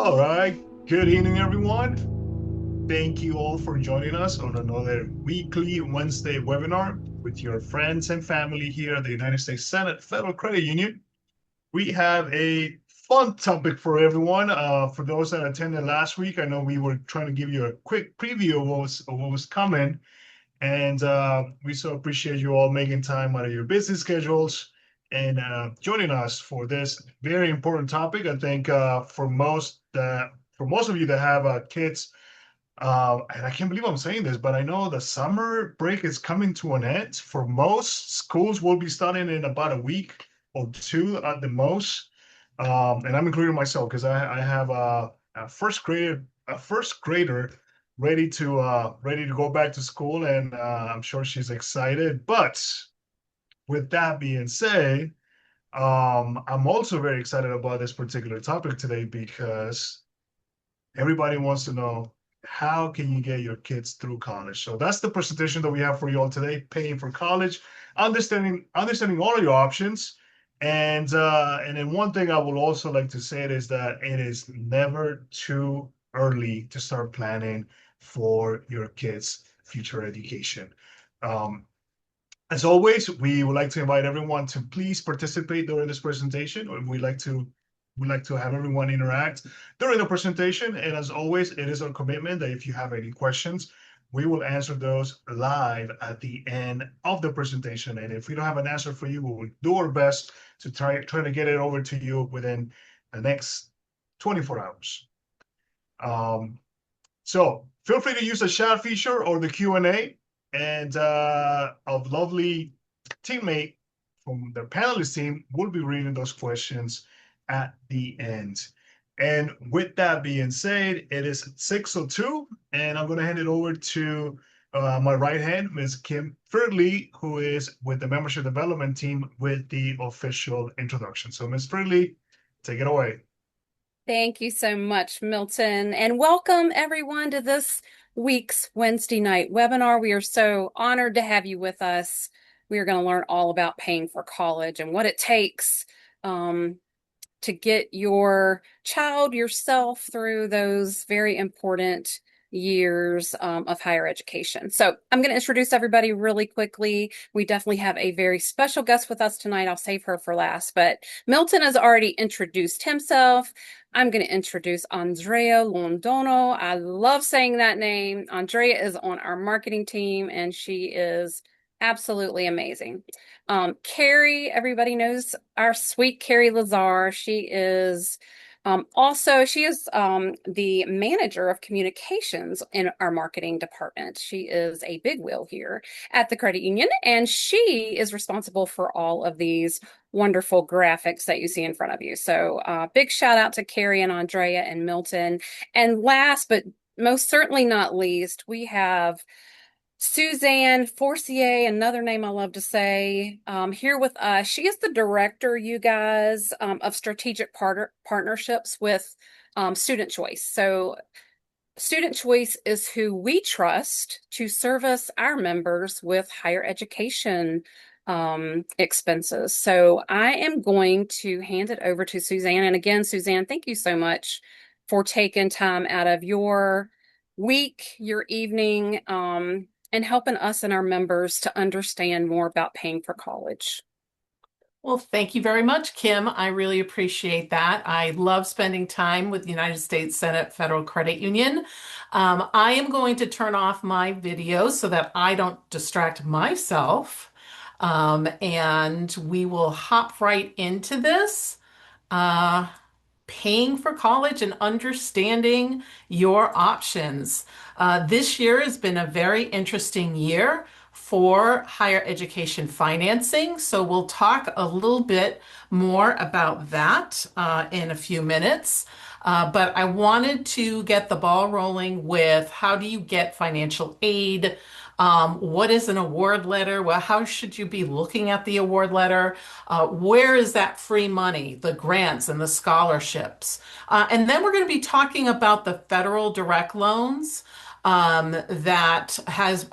All right. Good evening, everyone. Thank you all for joining us on another weekly Wednesday webinar with your friends and family here at the United States Senate Federal Credit Union. We have a fun topic for everyone. For those that attended last week, I know we were trying to give you a quick preview of what was coming. And we so appreciate you all making time out of your busy schedules and joining us for this very important topic. I think for most of you that have kids, and I can't believe I'm saying this, but I know the summer break is coming to an end. For most, schools will be starting in about a week or two at the most. And I'm including myself because I have a first grader ready to go back to school, and I'm sure she's excited. But with that being said, I'm also very excited about this particular topic today because everybody wants to know how can you get your kids through college. So that's the presentation that we have for you all today: paying for college, understanding all of your options. And then one thing I would also like to say is that it is never too early to start planning for your kids' future education. Um, as always, we would like to invite everyone to please participate during this presentation. We like to have everyone interact during the presentation. And as always, it is our commitment that if you have any questions, we will answer those live at the end of the presentation. And if we don't have an answer for you, we will do our best to try to get it over to you within the next 24 hours. So feel free to use the chat feature or the Q&A, and a lovely teammate from the panelist team will be reading those questions at the end. And with that being said, it is 6:02, and I'm going to hand it over to my right hand, Ms. Kim Fridley, who is with the membership development team with the official introduction. So Ms. Fridley, take it away. Thank you so much, Milton, and welcome everyone to this week's Wednesday night webinar. We are so honored to have you with us. We are going to learn all about paying for college and what it takes to get your child, yourself through those very important years of higher education. So I'm going to introduce everybody really quickly. We definitely have a very special guest with us tonight. I'll save her for last, but Milton has already introduced himself. I'm going to introduce Andrea Londono. I love saying that name. Andrea is on our marketing team, and she is absolutely amazing. Carrie, everybody knows our sweet Carrie Lazar. She is the manager of communications in our marketing department. She is a big wheel here at the credit union, and she is responsible for all of these wonderful graphics that you see in front of you. So big shout out to Carrie and Andrea and Milton. And last but most certainly not least, we have Suzanne Forcier, another name I love to say, here with us. She is the director, you guys, of strategic partnerships with StudentChoice. So StudentChoice is who we trust to service our members with higher education expenses. So I am going to hand it over to Suzanne. And again, Suzanne, thank you so much for taking time out of your week, your evening, and helping us and our members to understand more about paying for college. Well, thank you very much, Kim. I really appreciate that. I love spending time with the United States Senate Federal Credit Union. I am going to turn off my video so that I don't distract myself. And we will hop right into this. Paying for college and understanding your options. This year has been a very interesting year for higher education financing. So we'll talk a little bit more about that in a few minutes. But I wanted to get the ball rolling with how do you get financial aid? What is an award letter? Well, how should you be looking at the award letter? Where is that free money, the grants and the scholarships? And then we're going to be talking about the federal direct loans that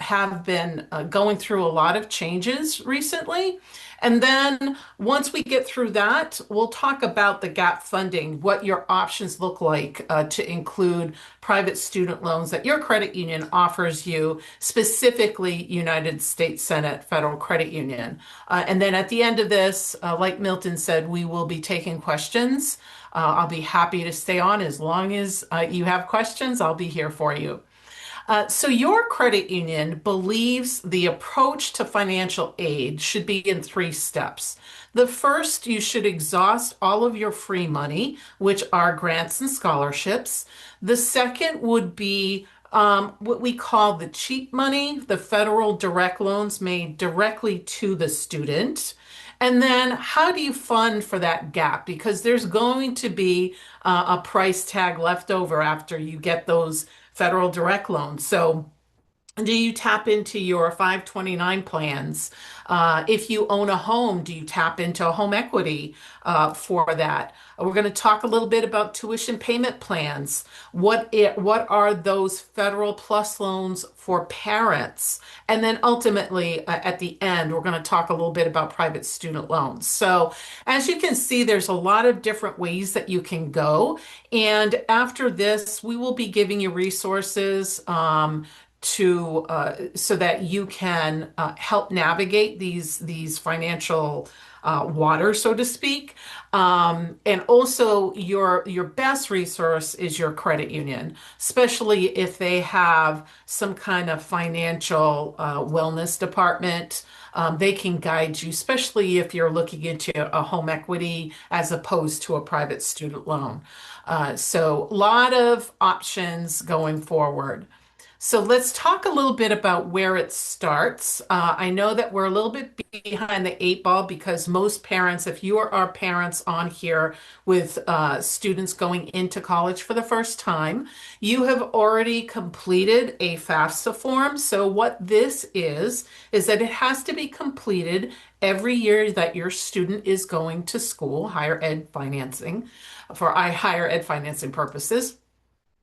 have been going through a lot of changes recently. And then once we get through that, we'll talk about the gap funding, what your options look like to include private student loans that your credit union offers you, specifically United States Senate Federal Credit Union. And then at the end of this, like Milton said, we will be taking questions. I'll be happy to stay on as long as you have questions. I'll be here for you. So your credit union believes the approach to financial aid should be in three steps. The first, you should exhaust all of your free money, which are grants and scholarships. The second would be what we call the cheap money, the federal direct loans made directly to the student. And then how do you fund for that gap? Because there's going to be a price tag left over after you get those federal direct loans. So do you tap into your 529 plans? If you own a home, do you tap into a home equity for that? We're going to talk a little bit about tuition payment plans. What are those federal plus loans for parents? And then ultimately, at the end, we're going to talk a little bit about private student loans. So as you can see, there's a lot of different ways that you can go. And after this, we will be giving you resources. To so that you can help navigate these financial waters, so to speak. And also your best resource is your credit union, especially if they have some kind of financial wellness department. They can guide you, especially if you're looking into a home equity as opposed to a private student loan. So a lot of options going forward. So let's talk a little bit about where it starts. I know that we're a little bit behind the eight ball because most parents, if you are our parents on here with students going into college for the first time, you have already completed a FAFSA form. So what this is that it has to be completed every year that your student is going to school, higher ed financing, for higher ed financing purposes.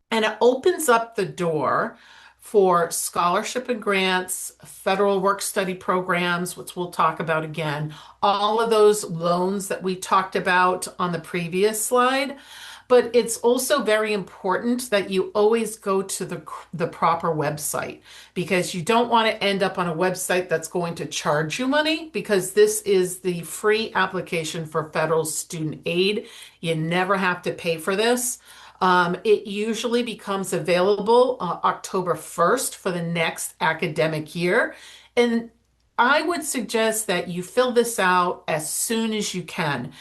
And it opens up the door for scholarship and grants, federal work study programs, which we'll talk about again, all of those loans that we talked about on the previous slide. But it's also very important that you always go to the proper website because you don't want to end up on a website that's going to charge you money because this is the free application for federal student aid. You never have to pay for this. It usually becomes available October 1st for the next academic year. And I would suggest that you fill this out as soon as you can.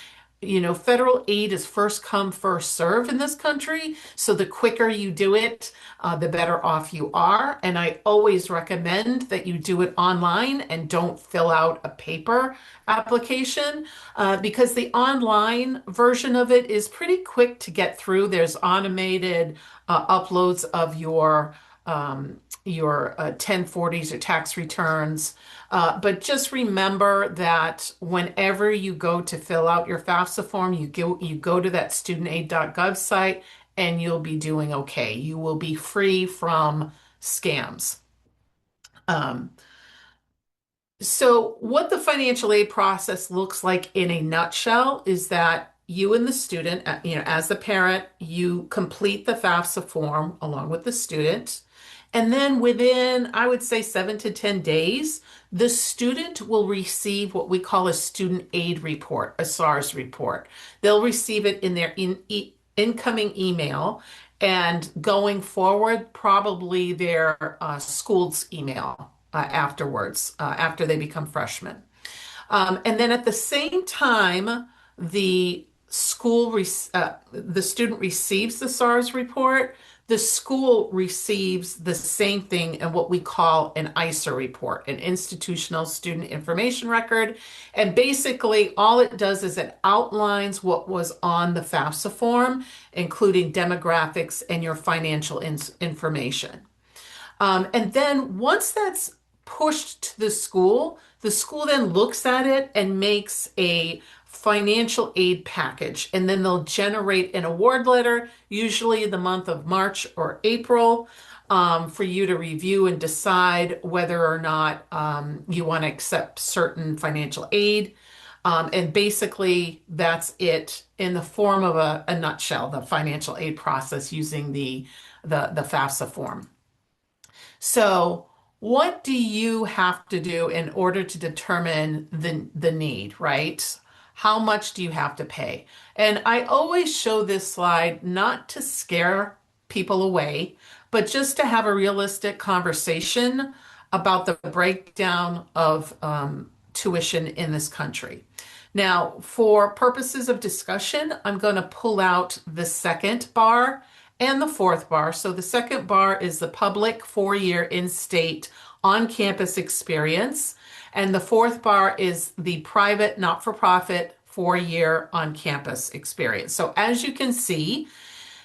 You know, federal aid is first come, first serve in this country. So the quicker you do it, the better off you are. And I always recommend that you do it online and don't fill out a paper application because the online version of it is pretty quick to get through. There's automated uploads of your 1040s or tax returns. But just remember that whenever you go to fill out your FAFSA form, you go to that studentaid.gov site and you'll be doing okay. You will be free from scams. So what the financial aid process looks like in a nutshell is that you and the student, as the parent, you complete the FAFSA form along with the student. And then within, I would say 7 to 10 days, the student will receive what we call a student aid report, a SARS report. They'll receive it in their incoming email and going forward, probably their school's email afterwards, after they become freshmen. And then at the same time, the the student receives the SARS report, the school receives the same thing in what we call an ISA report, an institutional student information record. And basically, all it does is it outlines what was on the FAFSA form, including demographics and your financial information. And then once that's pushed to the school then looks at it and makes a financial aid package. And then they'll generate an award letter, usually in the month of March or April, for you to review and decide whether or not you want to accept certain financial aid. And basically, that's it in the form of a nutshell, the financial aid process using the FAFSA form. So, what do you have to do in order to determine the need, right? How much do you have to pay? And I always show this slide not to scare people away, but just to have a realistic conversation about the breakdown of tuition in this country. Now, for purposes of discussion, I'm going to pull out the second bar and the fourth bar. So the second bar is the public 4-year in-state on-campus experience. And the fourth bar is the private, not-for-profit 4-year on-campus experience. So as you can see,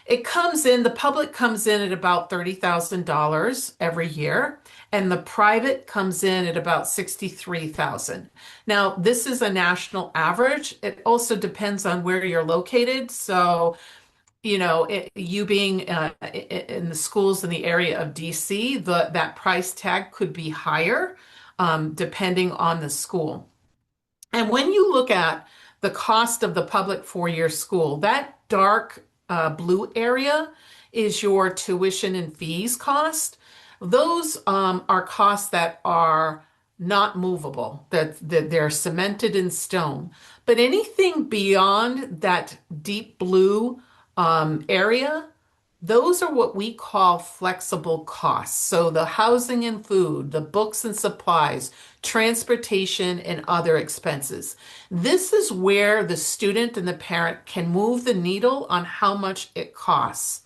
the public comes in at about $30,000 every year, and the private comes in at about 63,000. Now, this is a national average. It also depends on where you're located. So, you being in the schools in the area of DC, that price tag could be higher, depending on the school. And when you look at the cost of the public 4-year school, that dark blue area is your tuition and fees cost. Those are costs that are not movable, that they're cemented in stone. But anything beyond that deep blue area, those are what we call flexible costs. So the housing and food, the books and supplies, transportation, and other expenses. This is where the student and the parent can move the needle on how much it costs.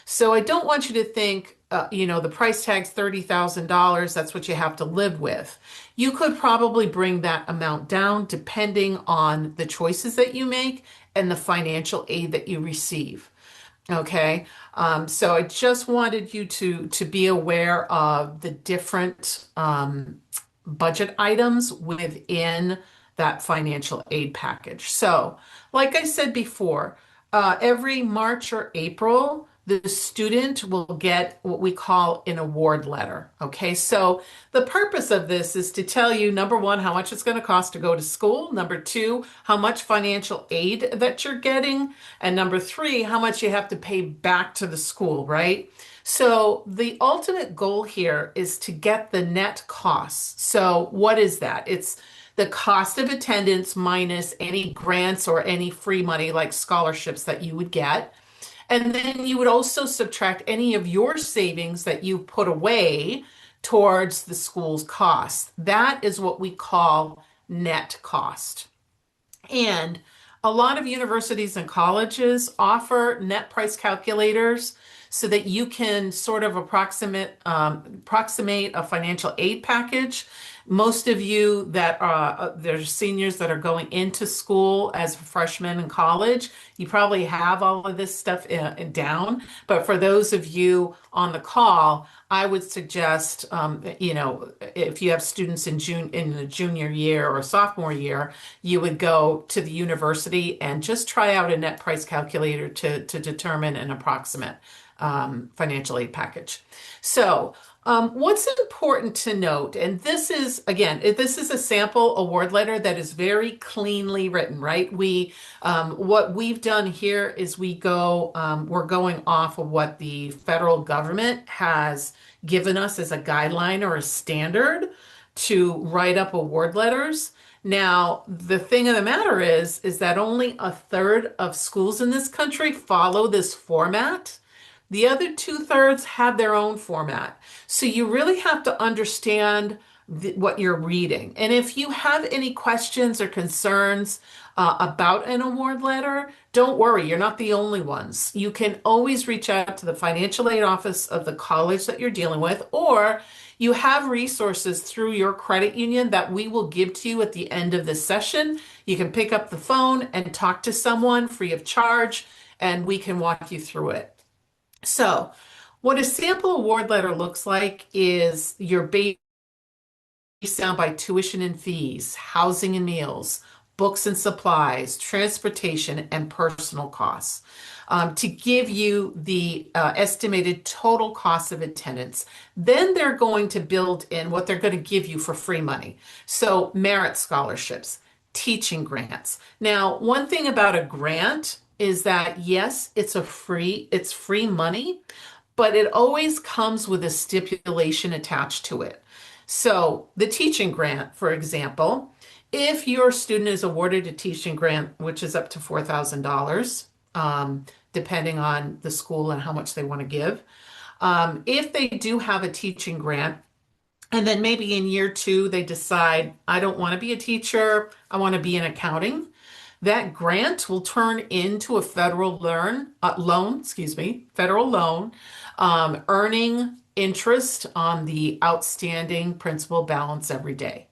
So I don't want you to think, the price tag's $30,000, that's what you have to live with. You could probably bring that amount down depending on the choices that you make and the financial aid that you receive. Okay, so I just wanted you to be aware of the different budget items within that financial aid package. So, like I said before, every March or April, the student will get what we call an award letter. Okay, so the purpose of this is to tell you, number one, how much it's going to cost to go to school. Number two, how much financial aid that you're getting. And number three, how much you have to pay back to the school, right? So the ultimate goal here is to get the net costs. So what is that? It's the cost of attendance minus any grants or any free money like scholarships that you would get. And then you would also subtract any of your savings that you put away towards the school's cost. That is what we call net cost. And a lot of universities and colleges offer net price calculators so that you can sort of approximate a financial aid package. Most of you that are there's seniors that are going into school as freshmen in college, you probably have all of this stuff down. But for those of you on the call, I would suggest, if you have students in the junior year or sophomore year, you would go to the university and just try out a net price calculator to determine an approximate financial aid package. So, what's important to note, and this is, again, this is a sample award letter that is very cleanly written, right? What we've done here is we're going off of what the federal government has given us as a guideline or a standard to write up award letters. Now, the thing of the matter is that only a third of schools in this country follow this format. The other 2/3 have their own format. So you really have to understand what you're reading. And if you have any questions or concerns about an award letter, don't worry, you're not the only ones. You can always reach out to the financial aid office of the college that you're dealing with, or you have resources through your credit union that we will give to you at the end of this session. You can pick up the phone and talk to someone free of charge, and we can walk you through it. So, what a sample award letter looks like is your base down by tuition and fees, housing and meals, books and supplies, transportation, and personal costs, to give you the estimated total cost of attendance. Then they're going to build in what they're going to give you for free money. So, merit scholarships, teaching grants. Now, one thing about a grant is that yes, it's free money, but it always comes with a stipulation attached to it. So, the teaching grant, for example, if your student is awarded a teaching grant, which is up to $4,000, depending on the school and how much they want to give, if they do have a teaching grant, and then maybe in year two, they decide, I don't want to be a teacher, I want to be in accounting. That grant will turn into a loan, federal loan, earning interest on the outstanding principal balance every day.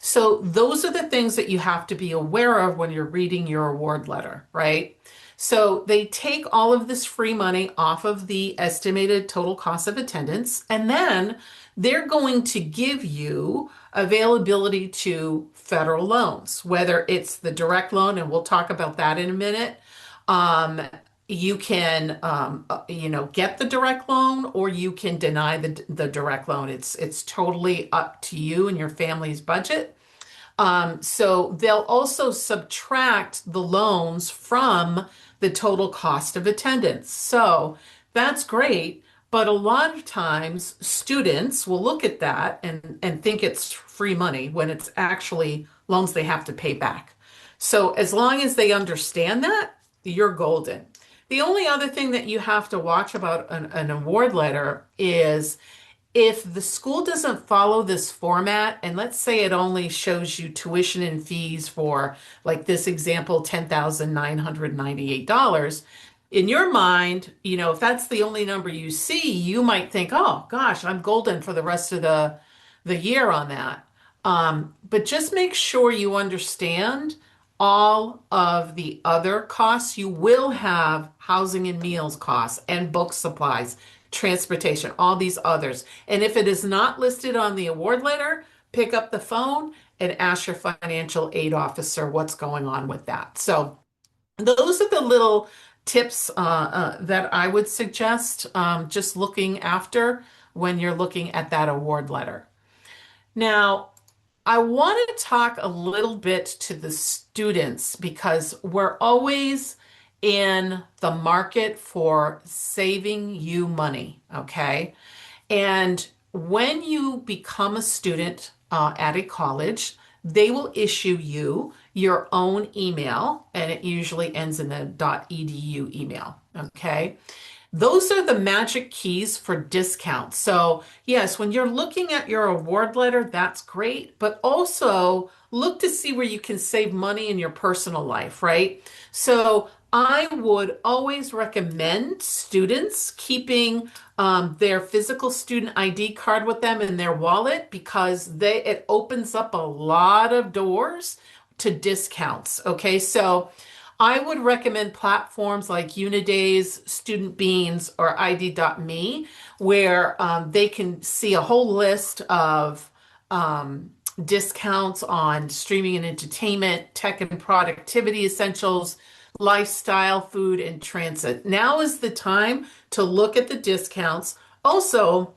So those are the things that you have to be aware of when you're reading your award letter, right? So they take all of this free money off of the estimated total cost of attendance, and then they're going to give you availability to federal loans, whether it's the direct loan, and we'll talk about that in a minute. Um, you can, get the direct loan, or you can deny the direct loan. It's totally up to you and your family's budget. So they'll also subtract the loans from the total cost of attendance. So that's great. But a lot of times students will look at that and think it's free money when it's actually loans they have to pay back. So as long as they understand that, you're golden. The only other thing that you have to watch about an award letter is if the school doesn't follow this format, and let's say it only shows you tuition and fees for, like this example, $10,998, in your mind, if that's the only number you see, you might think, oh gosh, I'm golden for the rest of the year on that. But just make sure you understand all of the other costs. You will have housing and meals costs and book supplies, transportation, all these others. And if it is not listed on the award letter, pick up the phone and ask your financial aid officer what's going on with that. So those are the little tips that I would suggest just looking after when you're looking at that award letter. Now, I want to talk a little bit to the students because we're always in the market for saving you money, okay? And when you become a student at a college, they will issue you your own email, and it usually ends in a .edu email, okay? Those are the magic keys for discounts. So, yes, when you're looking at your award letter, that's great, but also look to see where you can save money in your personal life, right? So, I would always recommend students keeping their physical student ID card with them in their wallet because it opens up a lot of doors to discounts. Okay, so I would recommend platforms like Unidays, Student Beans, or ID.me, where they can see a whole list of discounts on streaming and entertainment, tech and productivity essentials, lifestyle, food, and transit. Now is the time to look at the discounts. Also,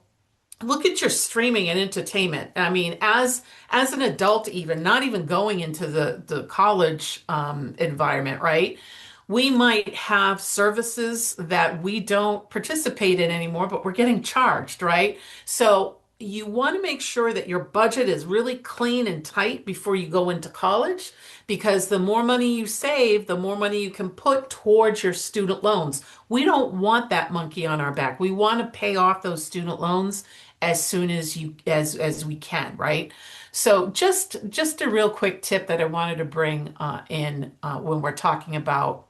look at your streaming and entertainment. I mean, as an adult, even not even going into the college environment, right? We might have services that we don't participate in anymore, but we're getting charged, right? So you want to make sure that your budget is really clean and tight before you go into college, because the more money you save, the more money you can put towards your student loans. We don't want that monkey on our back. We want to pay off those student loans as soon as we can, right? So just a real quick tip that I wanted to bring in when we're talking about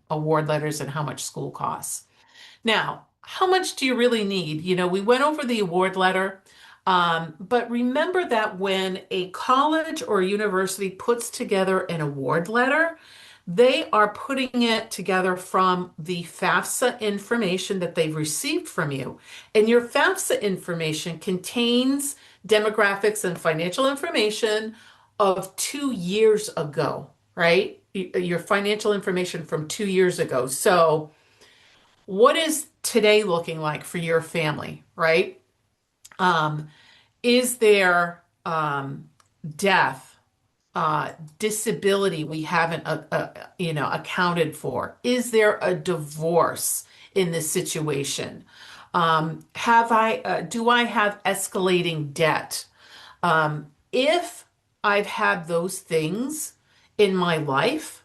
award letters and how much school costs. Now, how much do you really need? We went over the award letter, but remember that when a college or a university puts together an award letter, they are putting it together from the FAFSA information that they've received from you. And your FAFSA information contains demographics and financial information of 2 years ago, right? Your financial information from 2 years ago. So, what is today looking like for your family, right? Is there death? disability we haven't accounted for? Is there a divorce in this situation? Have I do I have escalating debt? If I've had those things in my life,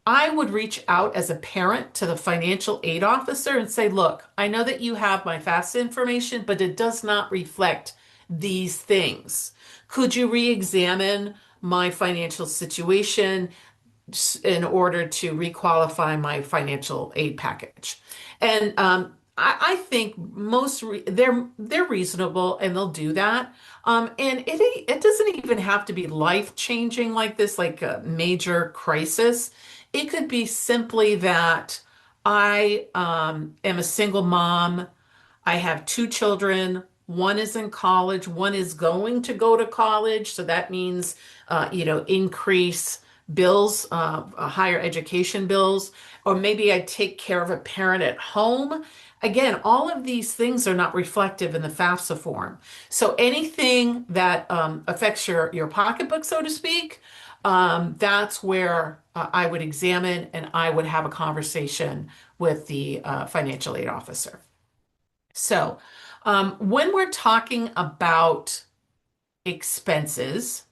I would reach out as a parent to the financial aid officer and say, look, I know that you have my FAFSA information, but it does not reflect these things. Could you re-examine my financial situation in order to requalify my financial aid package? And I think they're reasonable and they'll do that. And it doesn't even have to be life changing like this, like a major crisis. It could be simply that I am a single mom. I have two children. One is in college, one is going to go to college. So that means, increase bills, higher education bills, or maybe I take care of a parent at home. Again, all of these things are not reflective in the FAFSA form. So anything that affects your pocketbook, so to speak, that's where I would examine and I would have a conversation with the financial aid officer. So, when we're talking about expenses,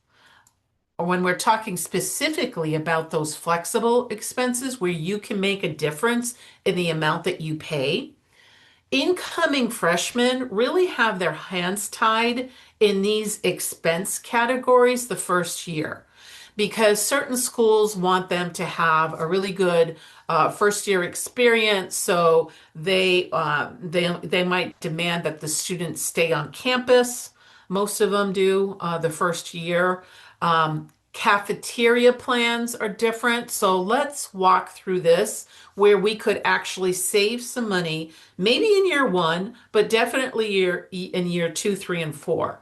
or when we're talking specifically about those flexible expenses where you can make a difference in the amount that you pay, incoming freshmen really have their hands tied in these expense categories the first year because certain schools want them to have a really good first year experience. So they might demand that the students stay on campus. Most of them do the first year. Cafeteria plans are different. So let's walk through this where we could actually save some money, maybe in year one, but definitely in year two, three, and four.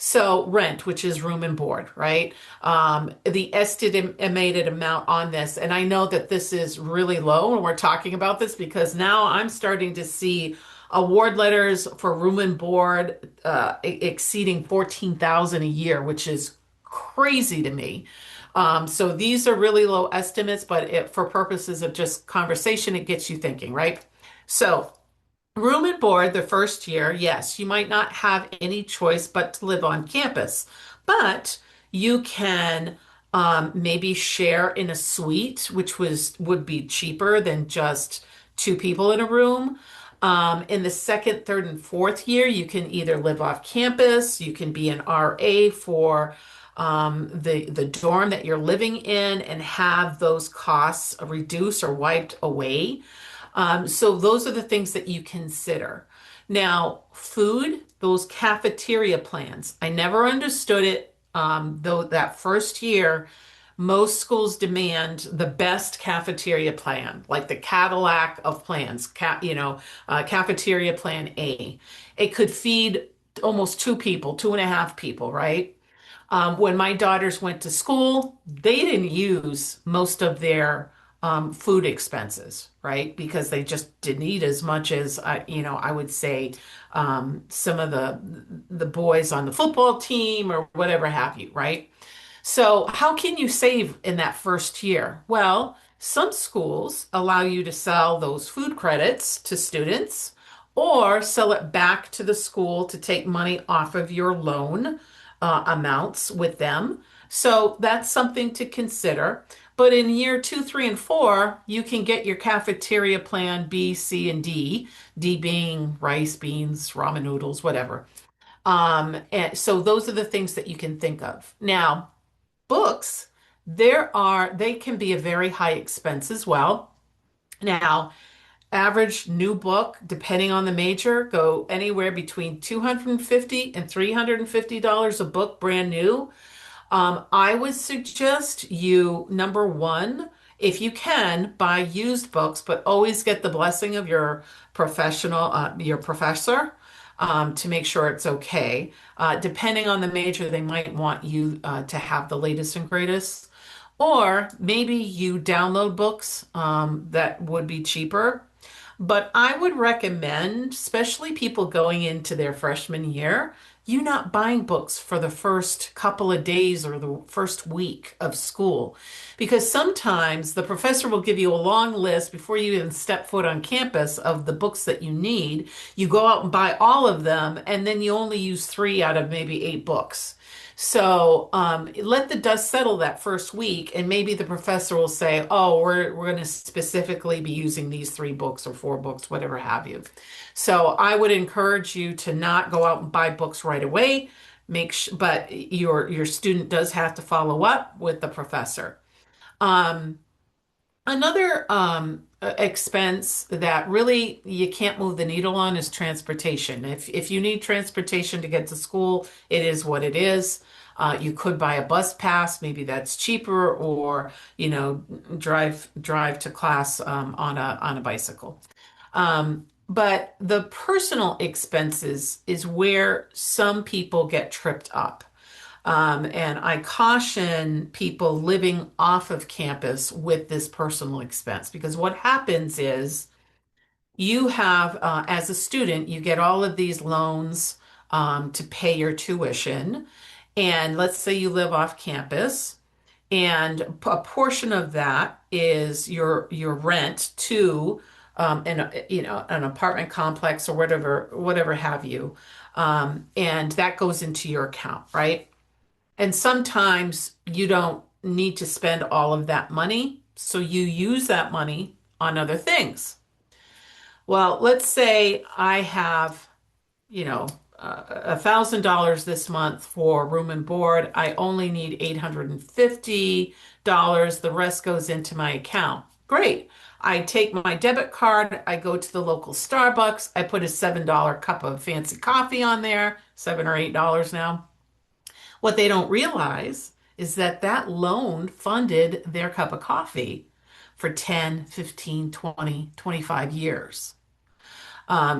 So rent, which is room and board, right? The estimated amount on this, and I know that this is really low when we're talking about this because now I'm starting to see award letters for room and board exceeding 14,000 a year, which is crazy to me. So these are really low estimates, but for purposes of just conversation, it gets you thinking, right? So room and board the first year, yes, you might not have any choice but to live on campus, but you can maybe share in a suite, which would be cheaper than just two people in a room. In the second, third, and fourth year, you can either live off campus, you can be an RA for the dorm that you're living in and have those costs reduced or wiped away. So those are the things that you consider. Now, food, those cafeteria plans, I never understood it. Though that first year, most schools demand the best cafeteria plan, like the Cadillac of plans, cafeteria plan A. It could feed almost two people, two and a half people, right? When my daughters went to school, they didn't use most of their food expenses, right? Because they just didn't eat as much as I would say some of the boys on the football team or whatever have you, right? So how can you save in that first year? Well, some schools allow you to sell those food credits to students or sell it back to the school to take money off of your loan amounts with them. So that's something to consider. But in year two, three, and four, you can get your cafeteria plan B, C, and D, D being rice, beans, ramen noodles, whatever. And so those are the things that you can think of. Now, books, they can be a very high expense as well. Now, average new book, depending on the major, go anywhere between $250 and $350 a book, brand new. I would suggest you, number one, if you can, buy used books, but always get the blessing of your your professor, to make sure it's okay. Depending on the major, they might want you to have the latest and greatest. Or maybe you download books that would be cheaper. But I would recommend, especially people going into their freshman year, you not buying books for the first couple of days or the first week of school. Because sometimes the professor will give you a long list before you even step foot on campus of the books that you need. You go out and buy all of them, and then you only use three out of maybe eight books. So let the dust settle that first week, and maybe the professor will say, "Oh, we're going to specifically be using these three books or four books, whatever have you." So I would encourage you to not go out and buy books right away. But your student does have to follow up with the professor. Um, Another expense that really you can't move the needle on is transportation. If you need transportation to get to school, it is what it is. You could buy a bus pass, maybe that's cheaper, or drive to class on a bicycle. But the personal expenses is where some people get tripped up. And I caution people living off of campus with this personal expense because what happens is you have, as a student, you get all of these loans to pay your tuition. And let's say you live off campus, and a portion of that is your rent to an apartment complex or whatever have you, and that goes into your account, right? And sometimes you don't need to spend all of that money, so you use that money on other things. Well, let's say I have, you know, $1,000 this month for room and board. I only need $850. The rest goes into my account. Great. I take my debit card, I go to the local Starbucks, I put a $7 cup of fancy coffee on there, $7 or $8 now. What they don't realize is that that loan funded their cup of coffee for 10, 15, 20, 25 years.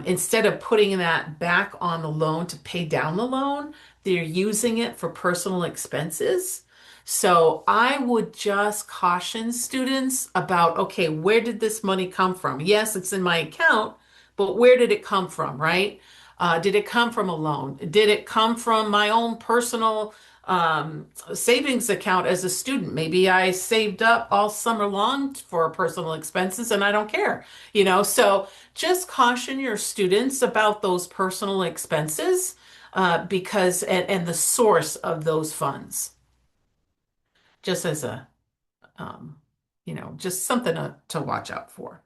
Instead of putting that back on the loan to pay down the loan, they're using it for personal expenses. So I would just caution students about, okay, where did this money come from? Yes, it's in my account, but where did it come from, right? Did it come from a loan? Did it come from my own personal savings account as a student? Maybe I saved up all summer long for personal expenses and I don't care, So just caution your students about those personal expenses because and the source of those funds, just as a um, just something to watch out for.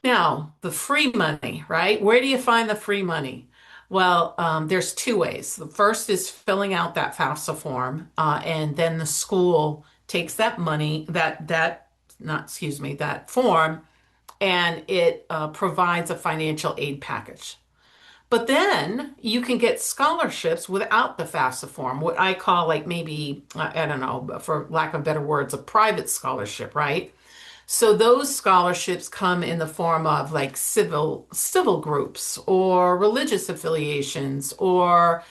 Now, the free money, right? Where do you find the free money? Well, there's two ways. The first is filling out that FAFSA form, and then the school takes that money, not, excuse me, that form, and it provides a financial aid package. But then you can get scholarships without the FAFSA form, what I call like maybe, I don't know, for lack of better words, a private scholarship, right? So those scholarships come in the form of like civil groups or religious affiliations or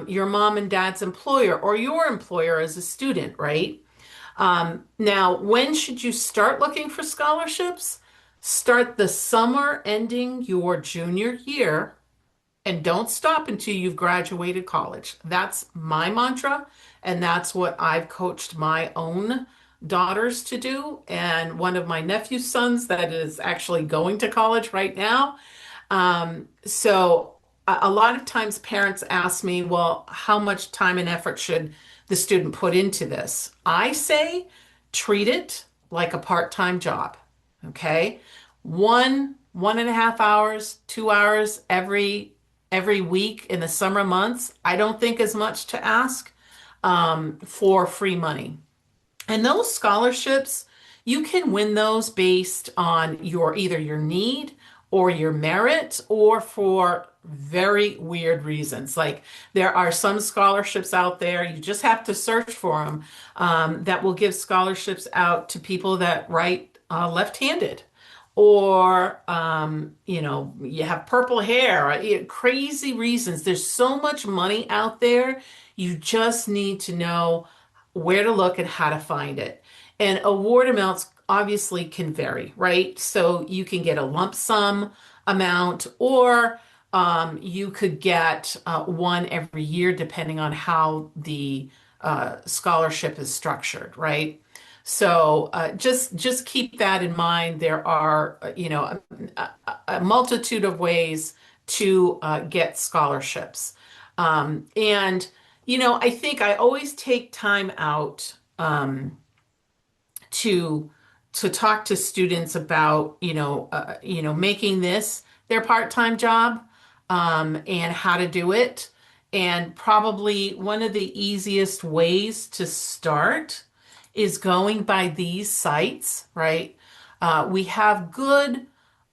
your mom and dad's employer or your employer as a student, right? Now, when should you start looking for scholarships? Start the summer ending your junior year and don't stop until you've graduated college. That's my mantra, and that's what I've coached my own daughters to do. And one of my nephew's sons that is actually going to college right now. So a lot of times parents ask me, well, how much time and effort should the student put into this? I say treat it like a part-time job. Okay. 1.5 hours, 2 hours every week in the summer months, I don't think is much to ask for free money. And those scholarships, you can win those based on either your need or your merit or for very weird reasons. Like there are some scholarships out there, you just have to search for them, that will give scholarships out to people that write left-handed. Or, you have purple hair, crazy reasons. There's so much money out there. You just need to know where to look and how to find it. And award amounts obviously can vary, right? So you can get a lump sum amount, or You could get one every year depending on how the scholarship is structured, right? So just keep that in mind. There are, a multitude of ways to get scholarships. And, I think I always take time out to talk to students about making this their part-time job, and how to do it. And probably one of the easiest ways to start is going by these sites, right? We have good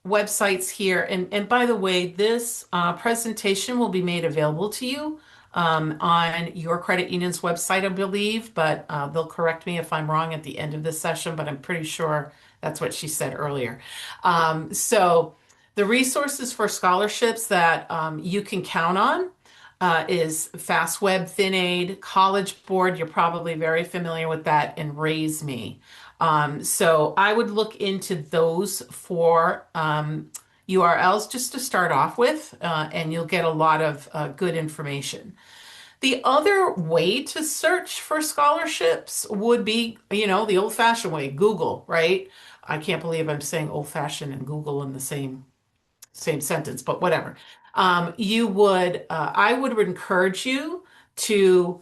websites here. And by the way, this presentation will be made available to you on your credit union's website, I believe, but they'll correct me if I'm wrong at the end of this session, but I'm pretty sure that's what she said earlier. So the resources for scholarships that you can count on is FastWeb, ThinAid, College Board. You're probably very familiar with that, and Raise Me. So I would look into those for URLs just to start off with, and you'll get a lot of good information. The other way to search for scholarships would be, the old-fashioned way, Google, right? I can't believe I'm saying old-fashioned and Google in the same sentence, but whatever. I would encourage you to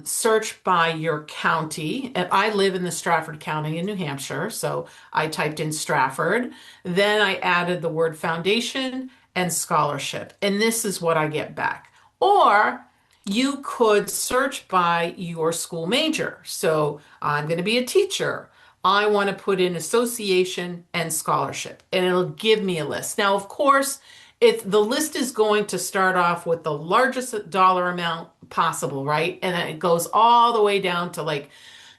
search by your county. And I live in the Stratford County in New Hampshire, so I typed in Stratford. Then I added the word foundation and scholarship, and this is what I get back. Or you could search by your school major. So I'm going to be a teacher. I want to put in association and scholarship, and it'll give me a list. Now, of course, if the list is going to start off with the largest dollar amount possible, right? And then it goes all the way down to like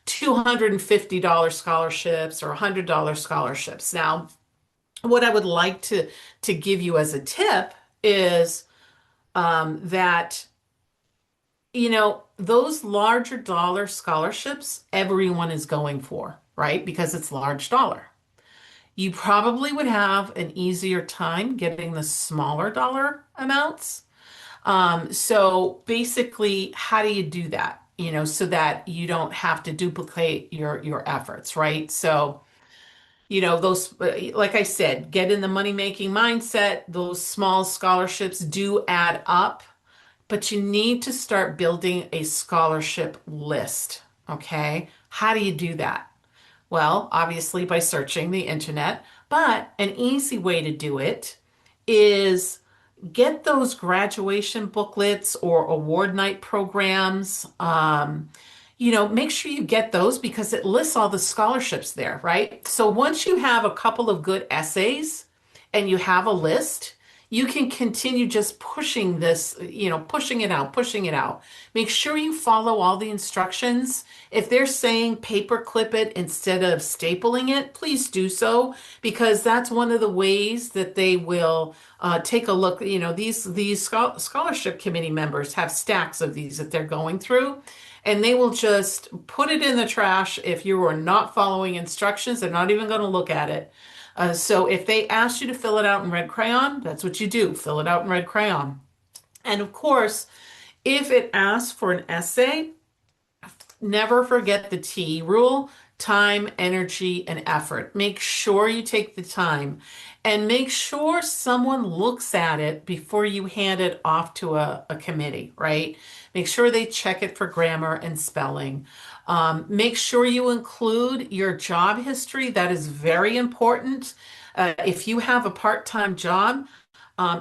$250 scholarships or $100 scholarships. Now, what I would like to give you as a tip is that those larger dollar scholarships, everyone is going for, right? Because it's large dollar. You probably would have an easier time getting the smaller dollar amounts. So basically, how do you do that? So that you don't have to duplicate your efforts, right? So, those, like I said, get in the money-making mindset. Those small scholarships do add up, but you need to start building a scholarship list. Okay. How do you do that? Well, obviously by searching the internet, but an easy way to do it is get those graduation booklets or award night programs. Make sure you get those because it lists all the scholarships there, right? So once you have a couple of good essays and you have a list, you can continue just pushing this, pushing it out, pushing it out. Make sure you follow all the instructions. If they're saying paper clip it instead of stapling it, please do so because that's one of the ways that they will take a look. These scholarship committee members have stacks of these that they're going through, and they will just put it in the trash if you are not following instructions. They're not even going to look at it. So if they ask you to fill it out in red crayon, that's what you do. Fill it out in red crayon. And of course, if it asks for an essay, never forget the T rule: time, energy, and effort. Make sure you take the time and make sure someone looks at it before you hand it off to a committee, right? Make sure they check it for grammar and spelling. Make sure you include your job history. That is very important. If you have a part-time job,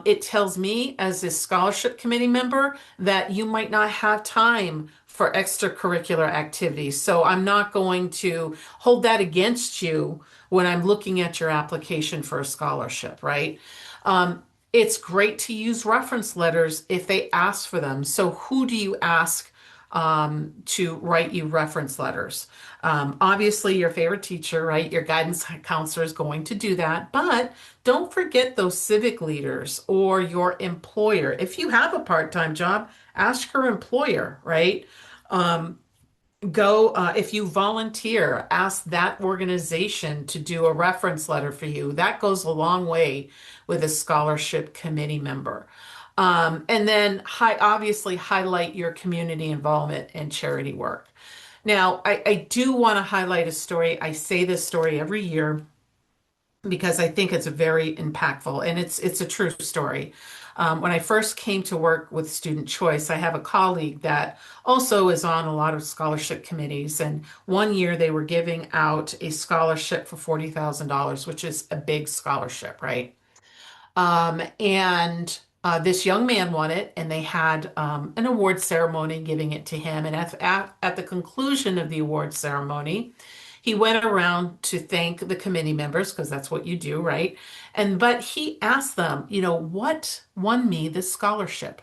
it tells me as a scholarship committee member that you might not have time for extracurricular activities. So I'm not going to hold that against you when I'm looking at your application for a scholarship, right? It's great to use reference letters if they ask for them. So who do you ask to write you reference letters? Obviously, your favorite teacher, right? Your guidance counselor is going to do that, but don't forget those civic leaders or your employer. If you have a part-time job, ask your employer, right? go, if you volunteer, ask that organization to do a reference letter for you. That goes a long way with a scholarship committee member. And then obviously highlight your community involvement and charity work. Now, I do want to highlight a story. I say this story every year because I think it's very impactful, and it's a true story. When I first came to work with Student Choice, I have a colleague that also is on a lot of scholarship committees, and one year they were giving out a scholarship for $40,000, which is a big scholarship, right? And this young man won it, and they had an award ceremony giving it to him. And at the conclusion of the award ceremony, he went around to thank the committee members, because that's what you do, right? But he asked them, what won me this scholarship?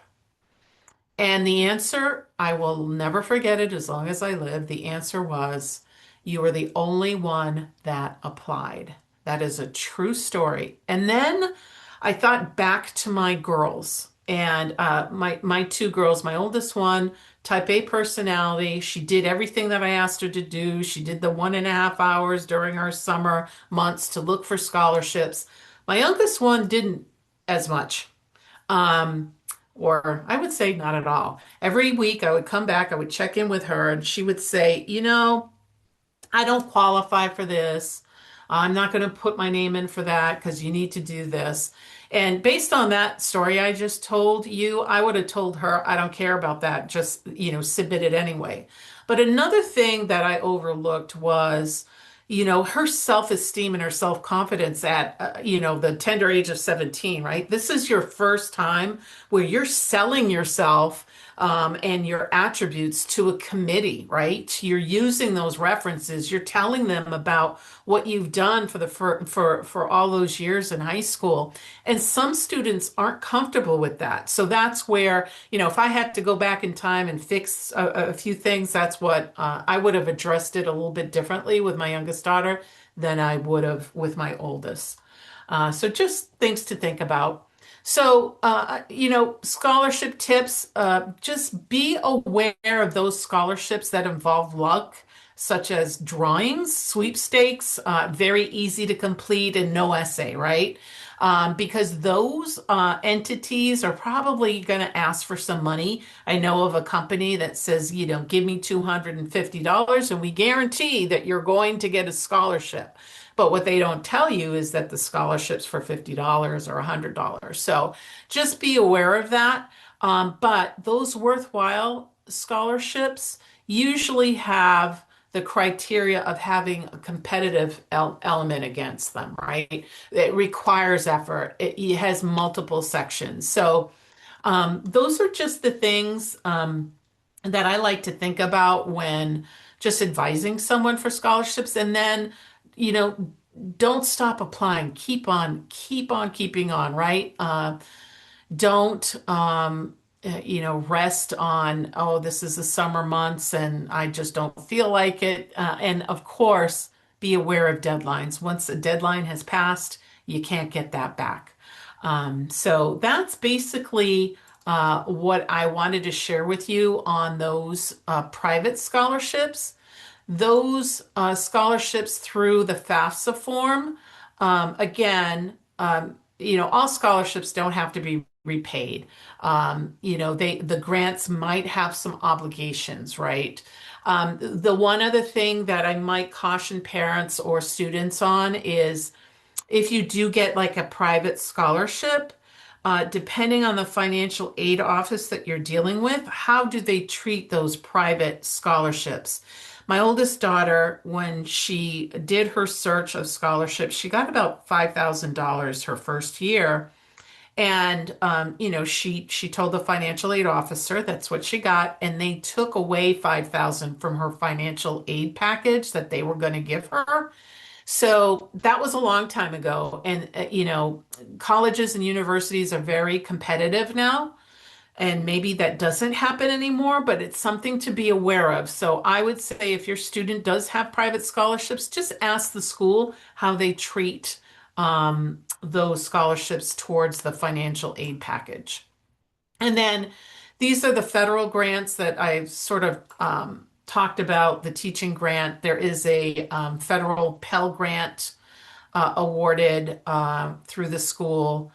And the answer, I will never forget it as long as I live. The answer was, you were the only one that applied. That is a true story. And then I thought back to my girls and my two girls, my oldest one, type A personality. She did everything that I asked her to do. She did the 1.5 hours during our summer months to look for scholarships. My youngest one didn't as much. Um, or I would say not at all. Every week I would come back, I would check in with her, and she would say, I don't qualify for this. I'm not going to put my name in for that because you need to do this. And based on that story I just told you, I would have told her, I don't care about that. Just, submit it anyway. But another thing that I overlooked was, her self-esteem and her self-confidence at, the tender age of 17, right? This is your first time where you're selling yourself and your attributes to a committee, right? You're using those references. You're telling them about what you've done for all those years in high school. And some students aren't comfortable with that. So that's where, if I had to go back in time and fix a few things, that's what I would have addressed it a little bit differently with my youngest daughter than I would have with my oldest. So just things to think about. So, scholarship tips, just be aware of those scholarships that involve luck, such as drawings, sweepstakes, very easy to complete and no essay, right? Because those entities are probably going to ask for some money. I know of a company that says, give me $250 and we guarantee that you're going to get a scholarship. But what they don't tell you is that the scholarship's for $50 or $100. So just be aware of that. But those worthwhile scholarships usually have the criteria of having a competitive element against them, right? It requires effort. It has multiple sections. So those are just the things that I like to think about when just advising someone for scholarships. And then, you know, don't stop applying. Keep on keeping on, right? Don't rest on, oh, this is the summer months and I just don't feel like it. And of course, be aware of deadlines. Once a deadline has passed, you can't get that back. So that's basically what I wanted to share with you on those private scholarships. Those scholarships through the FAFSA form, again, all scholarships don't have to be repaid. The grants might have some obligations, right? The one other thing that I might caution parents or students on is if you do get like a private scholarship, depending on the financial aid office that you're dealing with, how do they treat those private scholarships? My oldest daughter, when she did her search of scholarships, she got about $5,000 her first year. And she told the financial aid officer that's what she got, and they took away 5,000 from her financial aid package that they were going to give her. So that was a long time ago. And colleges and universities are very competitive now. And maybe that doesn't happen anymore, but it's something to be aware of. So I would say if your student does have private scholarships, just ask the school how they treat those scholarships towards the financial aid package. And then these are the federal grants that I've sort of talked about the teaching grant. There is a federal Pell Grant awarded through the school,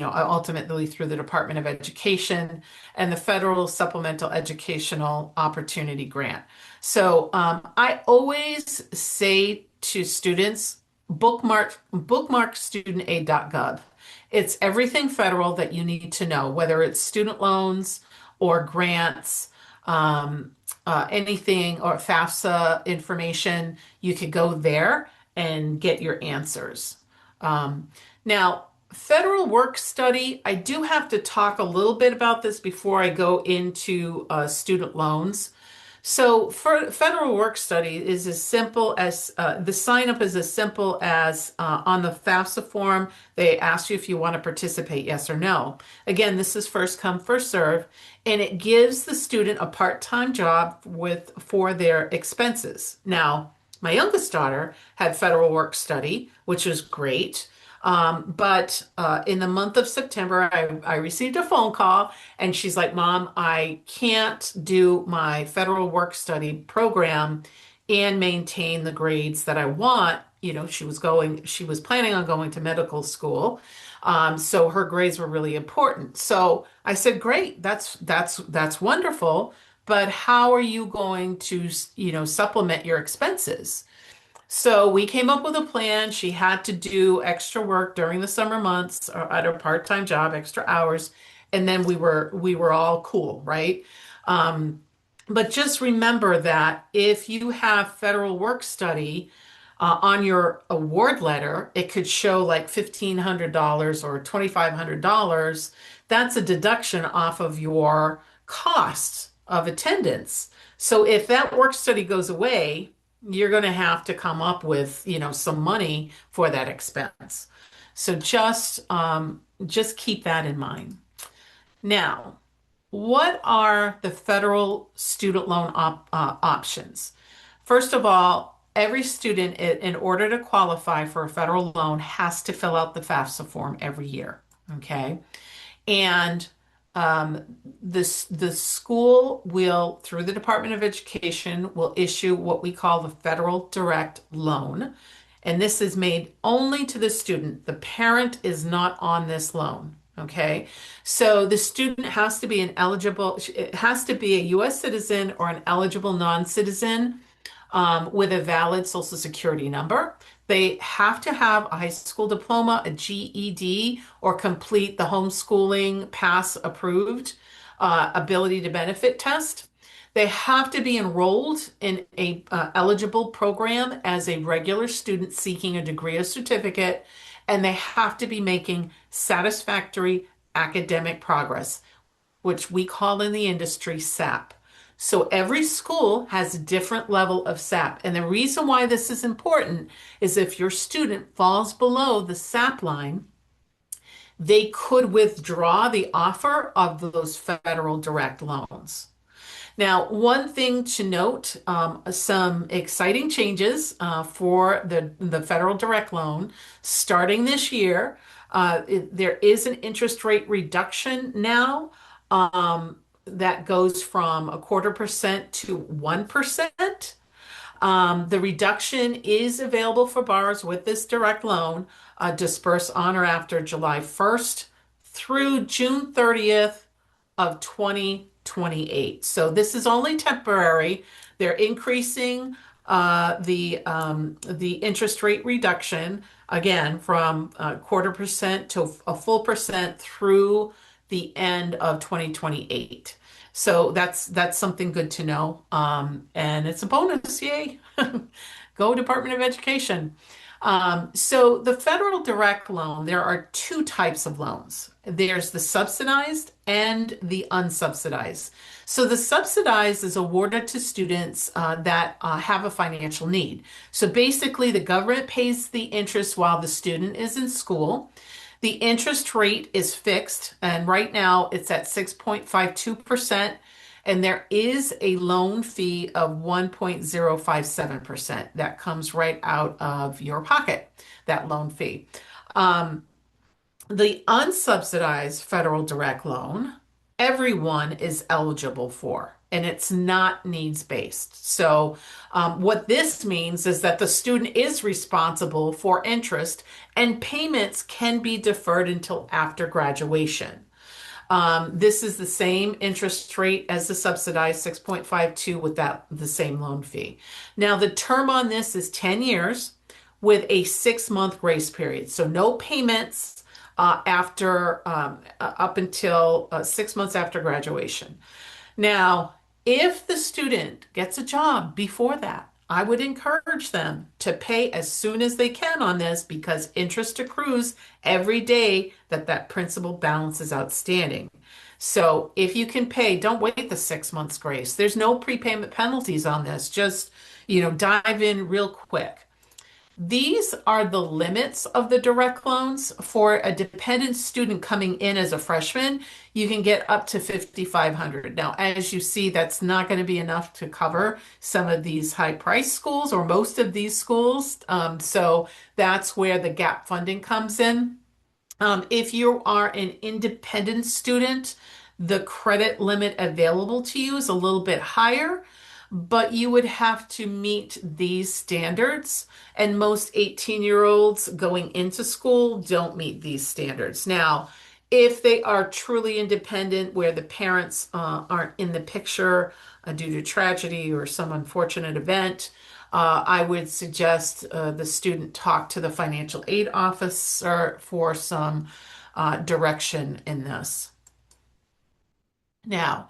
ultimately through the Department of Education and the Federal Supplemental Educational Opportunity Grant. So I always say to students, bookmark studentaid.gov. It's everything federal that you need to know, whether it's student loans or grants, anything or FAFSA information, you could go there and get your answers. Now, federal work study, I do have to talk a little bit about this before I go into student loans. So, for federal work study is as simple as the sign up is as simple as on the FAFSA form, they ask you if you want to participate, yes or no. Again, this is first come, first serve, and it gives the student a part-time job for their expenses. Now, my youngest daughter had federal work study, which was great. But in the month of September, I received a phone call and she's like, Mom, I can't do my federal work study program and maintain the grades that I want. She was planning on going to medical school. So her grades were really important. So I said, great, that's wonderful. But how are you going to, supplement your expenses? So we came up with a plan. She had to do extra work during the summer months or at her part-time job, extra hours, and then we were all cool, right? Um, but just remember that if you have federal work study on your award letter, it could show like $1,500 or $2,500. That's a deduction off of your costs of attendance. So if that work study goes away, you're going to have to come up with, some money for that expense. So just keep that in mind. Now, what are the federal student loan options? First of all, every student, in order to qualify for a federal loan, has to fill out the FAFSA form every year. Okay. And um, the school will, through the Department of Education, will issue what we call the federal direct loan. And this is made only to the student. The parent is not on this loan. Okay. So the student has to be it has to be a US citizen or an eligible non-citizen with a valid Social Security number. They have to have a high school diploma, a GED, or complete the homeschooling pass approved ability to benefit test. They have to be enrolled in a eligible program as a regular student seeking a degree or certificate, and they have to be making satisfactory academic progress, which we call in the industry SAP. So every school has a different level of SAP. And the reason why this is important is if your student falls below the SAP line, they could withdraw the offer of those federal direct loans. Now, one thing to note, some exciting changes for the federal direct loan starting this year. There is an interest rate reduction now that goes from 0.25% to 1%. The reduction is available for borrowers with this direct loan dispersed on or after July 1st through June 30th of 2028. So this is only temporary. They're increasing the interest rate reduction again from 0.25% to a full percent through the end of 2028. So that's something good to know. And it's a bonus. Yay. Go Department of Education. So the federal direct loan, there are two types of loans. There's the subsidized and the unsubsidized. So the subsidized is awarded to students that have a financial need. So basically, the government pays the interest while the student is in school. The interest rate is fixed, and right now it's at 6.52%, and there is a loan fee of 1.057% that comes right out of your pocket, that loan fee. The unsubsidized federal direct loan, everyone is eligible for. and it's not needs-based. So what this means is that the student is responsible for interest, and payments can be deferred until after graduation. This is the same interest rate as the subsidized 6.52 with the same loan fee. Now, the term on this is 10 years with a 6-month grace period. So no payments after up until 6 months after graduation. Now, if the student gets a job before that, I would encourage them to pay as soon as they can on this because interest accrues every day that that principal balance is outstanding. So if you can pay, don't wait the 6 months grace. There's no prepayment penalties on this. Just, dive in real quick. These are the limits of the direct loans. For a dependent student coming in as a freshman, you can get up to 5,500. Now, as you see, that's not going to be enough to cover some of these high price schools or most of these schools. So that's where the gap funding comes in. If you are an independent student, the credit limit available to you is a little bit higher, but you would have to meet these standards. And most 18-year-olds going into school don't meet these standards. Now, if they are truly independent, where the parents aren't in the picture due to tragedy or some unfortunate event, I would suggest the student talk to the financial aid officer for some direction in this. Now,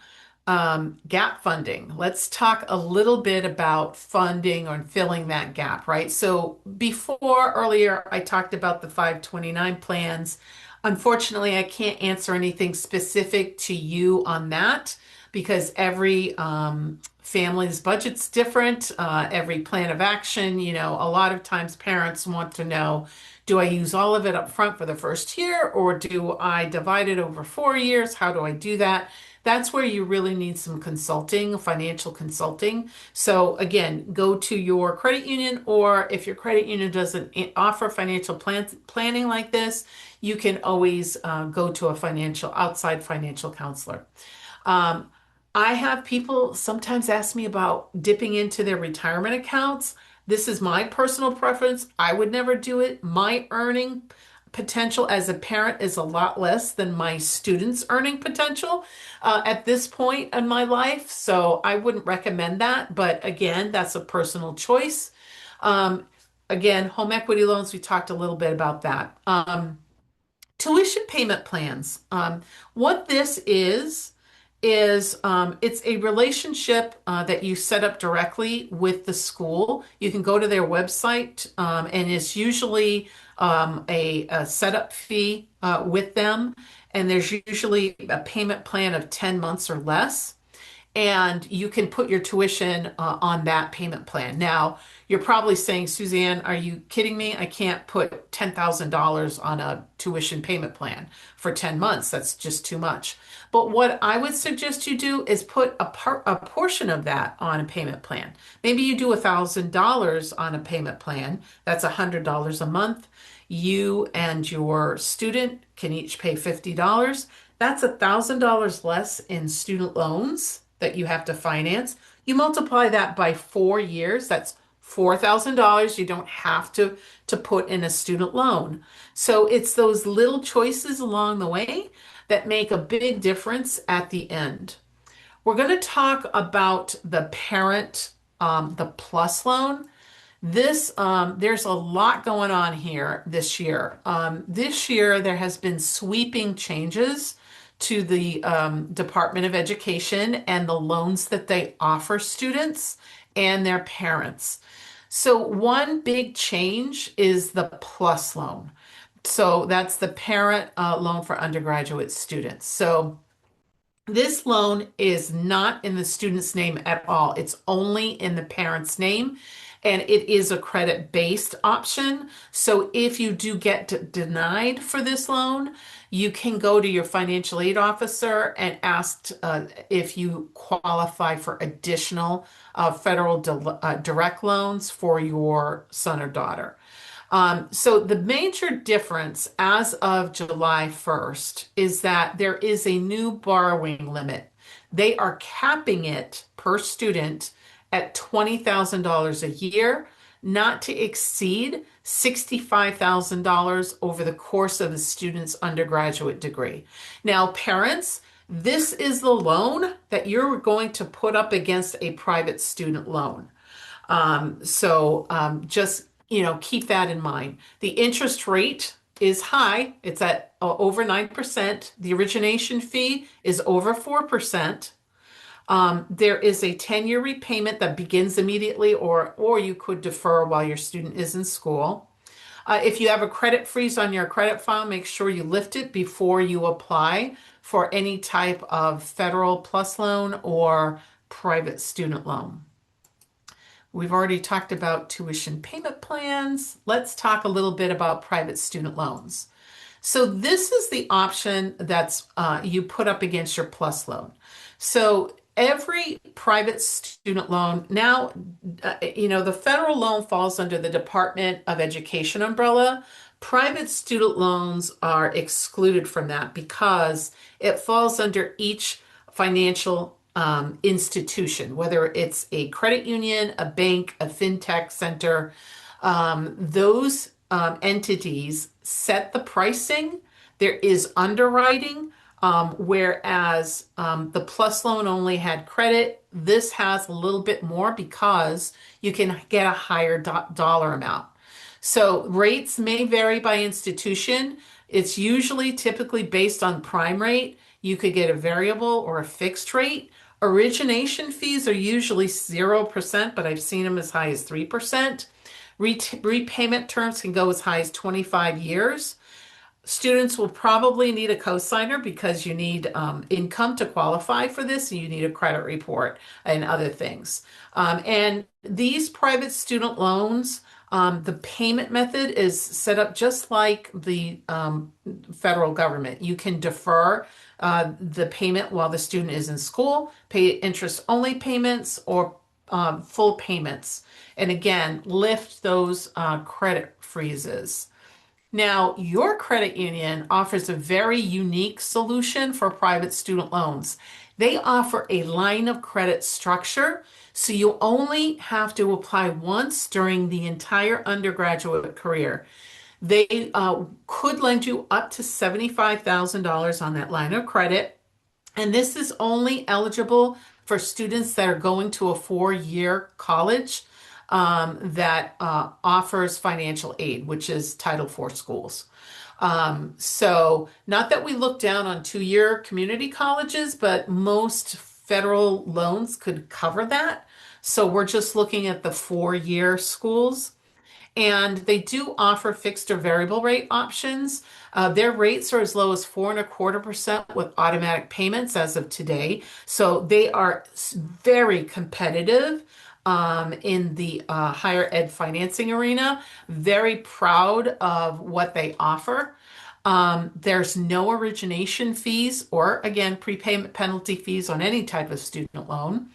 gap funding. Let's talk a little bit about funding or filling that gap, right? So earlier, I talked about the 529 plans. Unfortunately, I can't answer anything specific to you on that because every family's budget's different, every plan of action, a lot of times parents want to know, do I use all of it up front for the first year or do I divide it over 4 years? How do I do that? That's where you really need some consulting, financial consulting. So again, go to your credit union, or if your credit union doesn't offer financial planning like this, you can always go to outside financial counselor. I have people sometimes ask me about dipping into their retirement accounts. This is my personal preference. I would never do it. My earning potential as a parent is a lot less than my students' earning potential at this point in my life. So I wouldn't recommend that. But again, that's a personal choice. Again, home equity loans, we talked a little bit about that. Tuition payment plans. What this is it's a relationship that you set up directly with the school. You can go to their website, and it's usually a setup fee with them. And there's usually a payment plan of 10 months or less. And you can put your tuition on that payment plan. Now, you're probably saying, Suzanne, are you kidding me? I can't put $10,000 on a tuition payment plan for 10 months. That's just too much. But what I would suggest you do is put a portion of that on a payment plan. Maybe you do $1,000 on a payment plan. That's $100 a month. You and your student can each pay $50. That's $1,000 less in student loans that you have to finance. You multiply that by 4 years, that's $4,000 you don't have to put in a student loan. So it's those little choices along the way that make a big difference at the end. We're going to talk about the parent, the plus loan. There's a lot going on here this year. This year, there has been sweeping changes to the Department of Education and the loans that they offer students and their parents. So one big change is the plus loan. So that's the parent loan for undergraduate students. So this loan is not in the student's name at all. It's only in the parent's name, and it is a credit-based option. So if you do get denied for this loan, you can go to your financial aid officer and ask if you qualify for additional federal direct loans for your son or daughter. So the major difference as of July 1st is that there is a new borrowing limit. They are capping it per student at $20,000 a year, not to exceed $65,000 over the course of the student's undergraduate degree. Now, parents, this is the loan that you're going to put up against a private student loan. Just, keep that in mind. The interest rate is high. It's at over 9%. The origination fee is over 4%. There is a 10-year repayment that begins immediately, or you could defer while your student is in school. If you have a credit freeze on your credit file, make sure you lift it before you apply for any type of federal plus loan or private student loan. We've already talked about tuition payment plans. Let's talk a little bit about private student loans. So this is the option that's you put up against your plus loan. So every private student loan now, the federal loan falls under the Department of Education umbrella. Private student loans are excluded from that because it falls under each financial institution, whether it's a credit union, a bank, a fintech center. Those entities set the pricing. There is underwriting, whereas the plus loan only had credit. This has a little bit more because you can get a higher dollar amount. So rates may vary by institution. It's usually typically based on prime rate. You could get a variable or a fixed rate. Origination fees are usually 0%, but I've seen them as high as 3%. Repayment terms can go as high as 25 years. Students will probably need a cosigner because you need income to qualify for this, and you need a credit report and other things. And these private student loans, the payment method is set up just like the federal government. You can defer the payment while the student is in school, pay interest-only payments or full payments. And again, lift those credit freezes. Now, your credit union offers a very unique solution for private student loans. They offer a line of credit structure, so you only have to apply once during the entire undergraduate career. They could lend you up to $75,000 on that line of credit, and this is only eligible for students that are going to a 4-year college that offers financial aid, which is Title IV schools. So not that we look down on 2-year community colleges, but most federal loans could cover that. So we're just looking at the 4-year schools. And they do offer fixed or variable rate options. Their rates are as low as 4.25% with automatic payments as of today. So they are very competitive in the higher ed financing arena. Very proud of what they offer. There's no origination fees or, again, prepayment penalty fees on any type of student loan.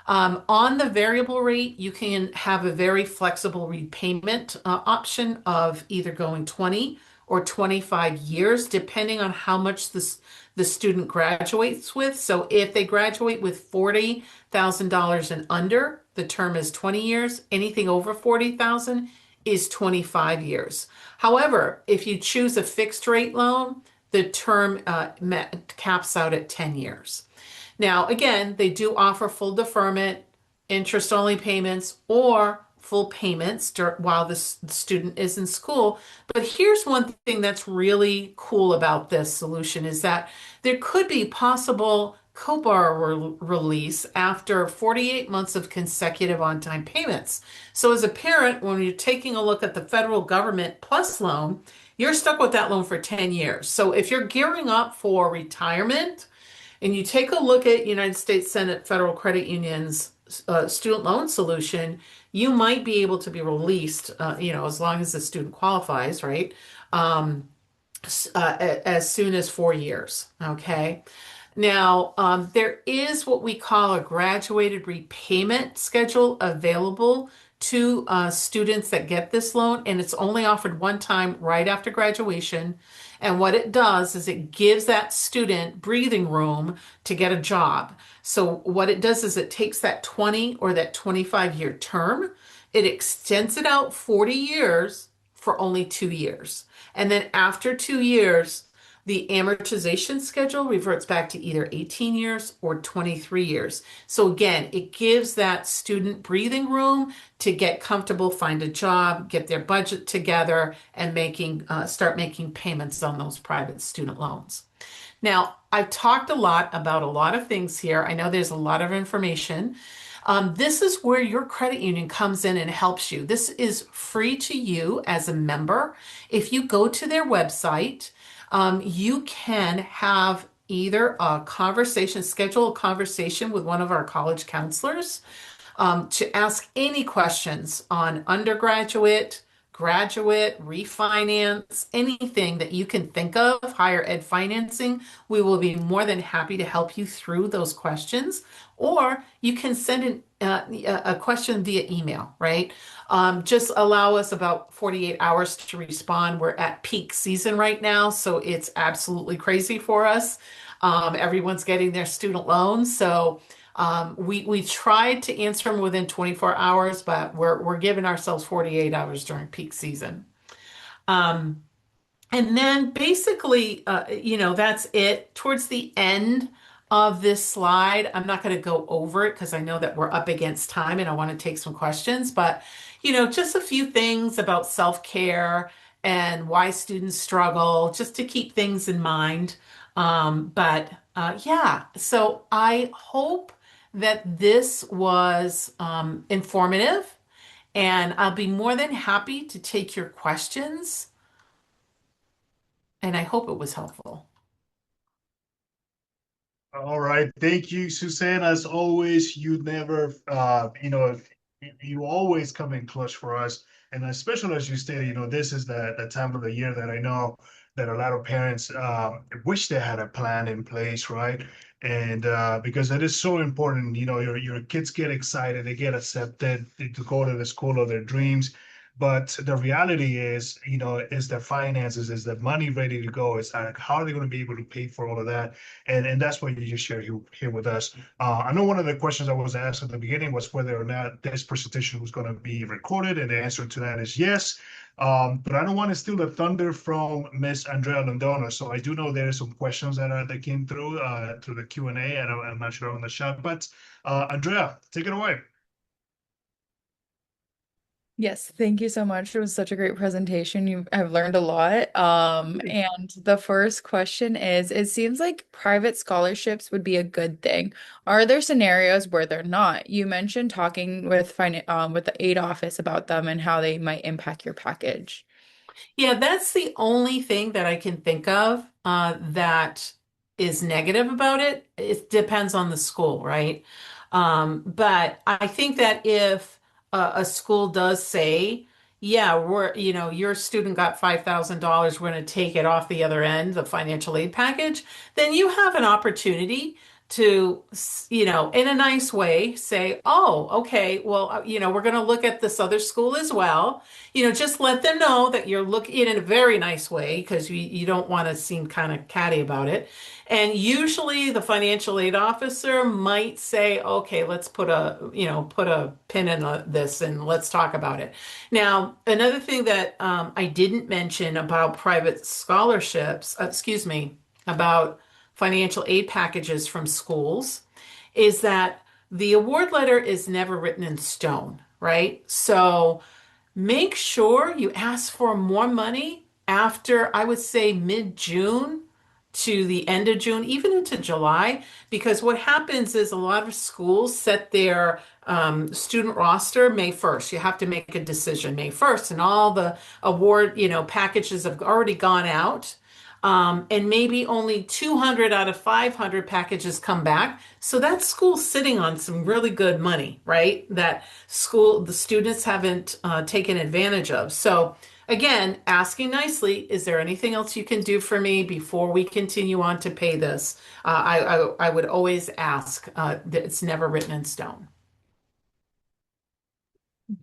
On the variable rate, you can have a very flexible repayment option of either going 20 or 25 years, depending on how much the student graduates with. So if they graduate with $40,000 and under, the term is 20 years. Anything over 40,000 is 25 years. However, if you choose a fixed rate loan, the term caps out at 10 years. Now, again, they do offer full deferment, interest-only payments, or full payments while the student is in school. But here's one thing that's really cool about this solution is that there could be possible co-borrower release after 48 months of consecutive on-time payments. So as a parent, when you're taking a look at the federal government plus loan, you're stuck with that loan for 10 years. So if you're gearing up for retirement, and you take a look at United States Senate Federal Credit Union's student loan solution, you might be able to be released, as long as the student qualifies, right? As soon as 4 years, okay? Now, there is what we call a graduated repayment schedule available to students that get this loan, and it's only offered one time right after graduation. And what it does is it gives that student breathing room to get a job. So what it does is it takes that 20 or that 25-year term, it extends it out 40 years for only 2 years. And then after 2 years, the amortization schedule reverts back to either 18 years or 23 years. So again, it gives that student breathing room to get comfortable, find a job, get their budget together, and start making payments on those private student loans. Now, I've talked a lot about a lot of things here. I know there's a lot of information. This is where your credit union comes in and helps you. This is free to you as a member. If you go to their website, you can have either a conversation, schedule a conversation with one of our college counselors to ask any questions on undergraduate, graduate, refinance, anything that you can think of, higher ed financing. We will be more than happy to help you through those questions. Or you can send a question via email, right? Just allow us about 48 hours to respond. We're at peak season right now, so it's absolutely crazy for us. Everyone's getting their student loans, so we tried to answer them within 24 hours, but we're giving ourselves 48 hours during peak season. Um, and then basically, that's it. Towards the end of this slide, I'm not going to go over it because I know that we're up against time and I want to take some questions, but just a few things about self-care and why students struggle, just to keep things in mind. But yeah, so I hope that this was informative, and I'll be more than happy to take your questions, and I hope it was helpful. All right. Thank you, Suzanne. As always, you never, you always come in clutch for us. And especially as you stated, this is the time of the year that I know that a lot of parents wish they had a plan in place, right? And because it is so important, your kids get excited, they get accepted to go to the school of their dreams. But the reality is the finances, is the money ready to go? It's like, how are they going to be able to pay for all of that? And that's what you just shared here with us. I know one of the questions I was asked at the beginning was whether or not this presentation was going to be recorded, and the answer to that is yes. But I don't want to steal the thunder from Miss Andrea Londona. So I do know there are some questions that came through the Q&A, and I'm not sure on the chat. But Andrea, take it away. Yes, thank you so much. It was such a great presentation. I've learned a lot. And the first question is, it seems like private scholarships would be a good thing. Are there scenarios where they're not? You mentioned talking with the aid office about them and how they might impact your package. Yeah, that's the only thing that I can think of that is negative about it. It depends on the school, right? But I think that if a school does say, yeah, your student got $5,000, we're going to take it off the other end, the financial aid package, then you have an opportunity to, in a nice way say, oh, okay, well, we're going to look at this other school as well. Just let them know that you're looking in a very nice way because you don't want to seem kind of catty about it. And usually the financial aid officer might say, okay, let's put a pin in this and let's talk about it. Now, another thing that I didn't mention about private scholarships, excuse me, about financial aid packages from schools is that the award letter is never written in stone, right? So make sure you ask for more money after, I would say, mid-June to the end of June, even into July, because what happens is a lot of schools set their student roster May 1st. You have to make a decision May 1st, and all the award, packages have already gone out. And maybe only 200 out of 500 packages come back. So that school's sitting on some really good money, right? The students haven't taken advantage of. So again, asking nicely, is there anything else you can do for me before we continue on to pay this? I would always ask. It's never written in stone.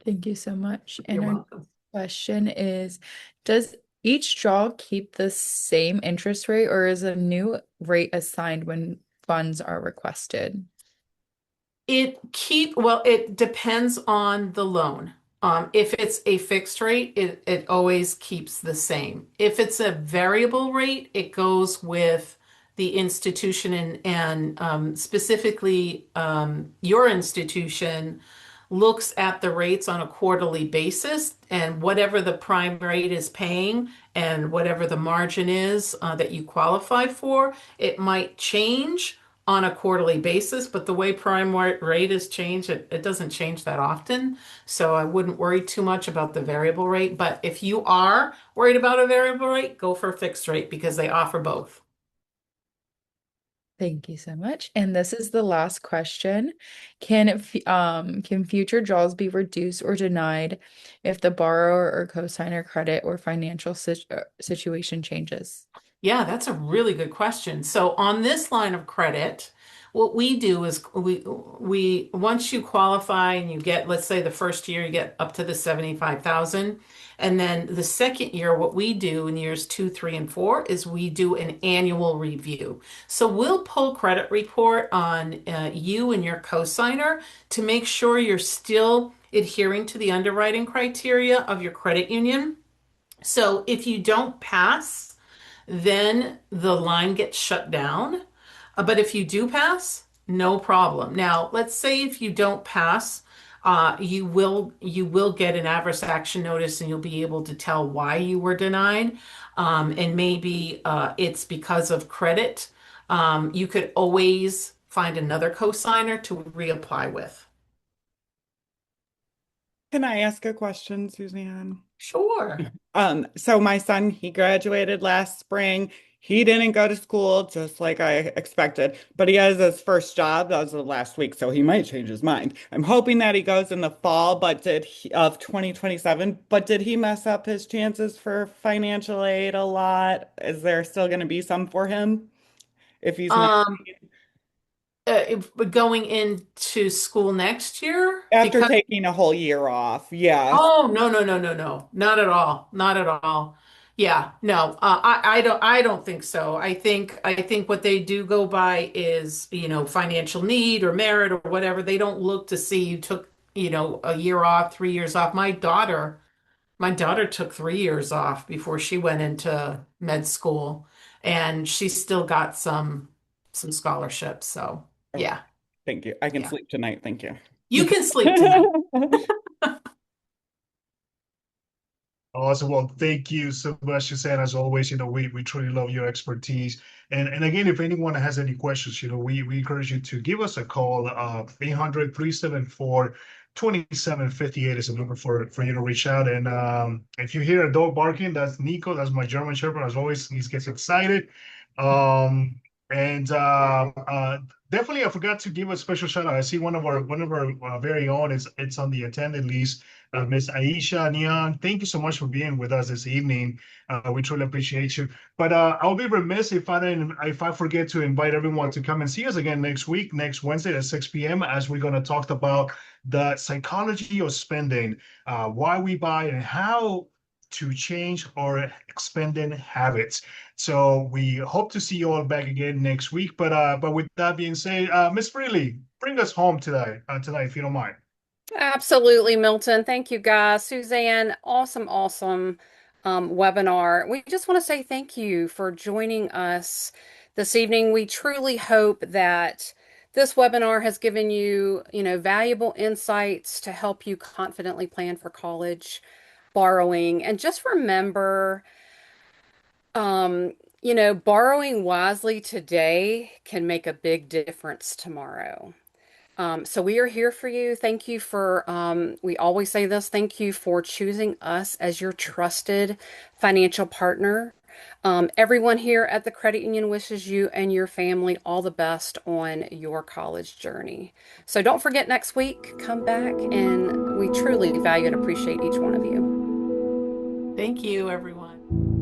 Thank you so much. You're And our next welcome. question is, does each draw keep the same interest rate or is a new rate assigned when funds are requested? Well, it depends on the loan. If it's a fixed rate, it always keeps the same. If it's a variable rate, it goes with the institution and specifically your institution looks at the rates on a quarterly basis and whatever the prime rate is paying and whatever the margin is that you qualify for, it might change on a quarterly basis, but the way prime rate is changed, it doesn't change that often. So I wouldn't worry too much about the variable rate. But if you are worried about a variable rate, go for a fixed rate because they offer both. Thank you so much. And this is the last question. Can future draws be reduced or denied if the borrower or cosigner credit or financial situation changes? Yeah, that's a really good question. So on this line of credit, what we do is we once you qualify and you get, let's say the first year you get up to the 75,000, and then the second year, what we do in years two, three, and four is we do an annual review. So we'll pull credit report on you and your cosigner to make sure you're still adhering to the underwriting criteria of your credit union. So if you don't pass, then the line gets shut down. But if you do pass, no problem. Now, let's say if you don't pass, you will get an adverse action notice, and you'll be able to tell why you were denied. And maybe it's because of credit. You could always find another cosigner to reapply with. Can I ask a question, Suzanne? Sure. So my son, he graduated last spring. He didn't go to school just like I expected, but he has his first job. That was the last week, so he might change his mind. I'm hoping that he goes in the fall, of 2027, but did he mess up his chances for financial aid a lot? Is there still going to be some for him if he's not Um, Going into school next year after because taking a whole year off? Yes. oh, no, no, no, no, no. Not at all. Not at all. Yeah, no. I don't think so. I think what they do go by is, financial need or merit or whatever. They don't look to see you took, a year off, 3 years off. My daughter took 3 years off before she went into med school, and she still got some scholarships. So, Okay. yeah. Thank you. I can Yeah. sleep tonight. Thank you. You can sleep tonight. Awesome. Well, thank you so much, Suzanne. As always, we truly love your expertise. And again, if anyone has any questions, we encourage you to give us a call. 800-374-2758 is a number for you to reach out. And if you hear a dog barking, that's Nico. That's my German Shepherd. As always, he gets excited. And definitely, I forgot to give a special shout out. I see one of our very own is it's on the attended list. Miss Aisha Nian, thank you so much for being with us this evening. We truly appreciate you. But I'll be remiss if I forget to invite everyone to come and see us again next week, next Wednesday at 6 p.m. as we're going to talk about the psychology of spending, why we buy, and how to change our spending habits. So we hope to see you all back again next week. But with that being said, Miss Freely, bring us home tonight if you don't mind. Absolutely, Milton. Thank you, guys. Suzanne, awesome, awesome webinar. We just want to say thank you for joining us this evening. We truly hope that this webinar has given you, valuable insights to help you confidently plan for college borrowing. And just remember, um, borrowing wisely today can make a big difference tomorrow. So we are here for you. Thank you for, we always say this, thank you for choosing us as your trusted financial partner. Everyone here at the credit union wishes you and your family all the best on your college journey. So don't forget next week, come back, and we truly value and appreciate each one of you. Thank you, everyone.